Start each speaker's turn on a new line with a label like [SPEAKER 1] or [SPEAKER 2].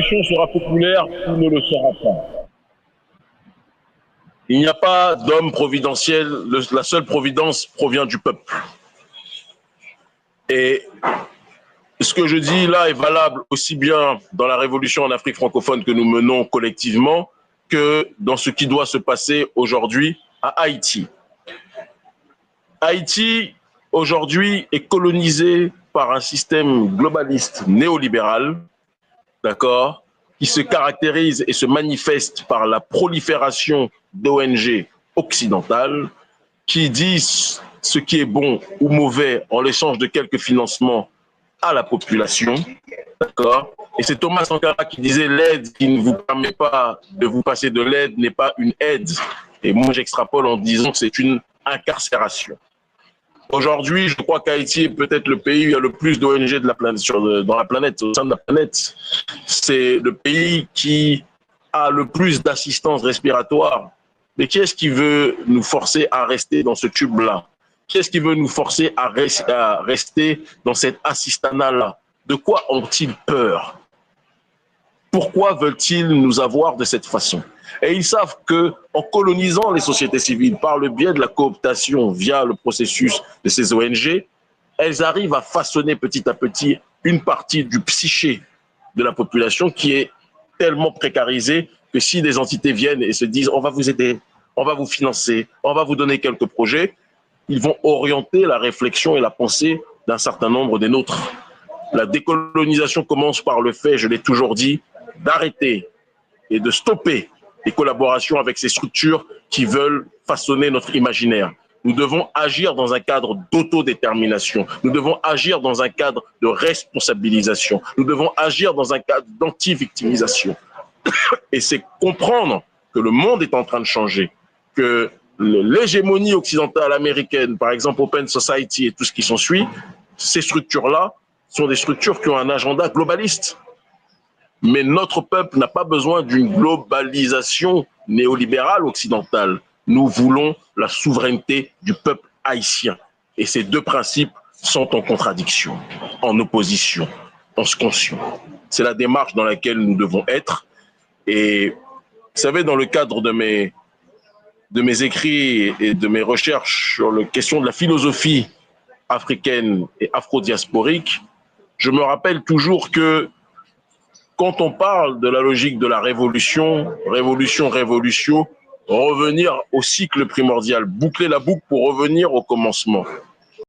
[SPEAKER 1] population sera populaire ou ne le sera pas. Il n'y a pas d'homme providentiel, la seule providence provient du peuple. Et ce que je dis là est valable aussi bien dans la révolution en Afrique francophone que nous menons collectivement que dans ce qui doit se passer aujourd'hui à Haïti. Haïti, aujourd'hui, est colonisé par un système globaliste néolibéral, d'accord, qui se caractérise et se manifeste par la prolifération d'ONG occidentales qui disent ce qui est bon ou mauvais en l'échange de quelques financements à la population, d'accord. Et c'est Thomas Sankara qui disait l'aide qui ne vous permet pas de vous passer de l'aide n'est pas une aide. Et moi, j'extrapole en disant que c'est une incarcération. Aujourd'hui, je crois qu'Haïti est peut-être le pays où il y a le plus d'ONG de la planète, dans la planète, au sein de la planète. C'est le pays qui a le plus d'assistance respiratoire. Mais qui est-ce qui veut nous forcer à rester dans ce tube-là? Qui est-ce qui veut nous forcer à rester dans cette assistanat-là? De quoi ont-ils peur? Pourquoi veulent-ils nous avoir de cette façon? Et ils savent qu'en colonisant les sociétés civiles par le biais de la cooptation via le processus de ces ONG, elles arrivent à façonner petit à petit une partie du psyché de la population qui est tellement précarisée que si des entités viennent et se disent on va vous aider, on va vous financer, on va vous donner quelques projets, ils vont orienter la réflexion et la pensée d'un certain nombre des nôtres. La décolonisation commence par le fait, je l'ai toujours dit, d'arrêter et de stopper les collaborations avec ces structures qui veulent façonner notre imaginaire. Nous devons agir dans un cadre d'autodétermination. Nous devons agir dans un cadre de responsabilisation. Nous devons agir dans un cadre d'anti-victimisation. Et c'est comprendre que le monde est en train de changer, que l'hégémonie occidentale américaine, par exemple Open Society et tout ce qui s'ensuit, ces structures-là sont des structures qui ont un agenda globaliste. Mais notre peuple n'a pas besoin d'une globalisation néolibérale occidentale. Nous voulons la souveraineté du peuple haïtien. Et ces deux principes sont en contradiction, en opposition, en scission. C'est la démarche dans laquelle nous devons être. Et vous savez, dans le cadre de mes écrits et de mes recherches sur la question de la philosophie africaine et afro-diasporique, je me rappelle toujours que quand on parle de la logique de la révolution, revenir au cycle primordial, boucler la boucle pour revenir au commencement.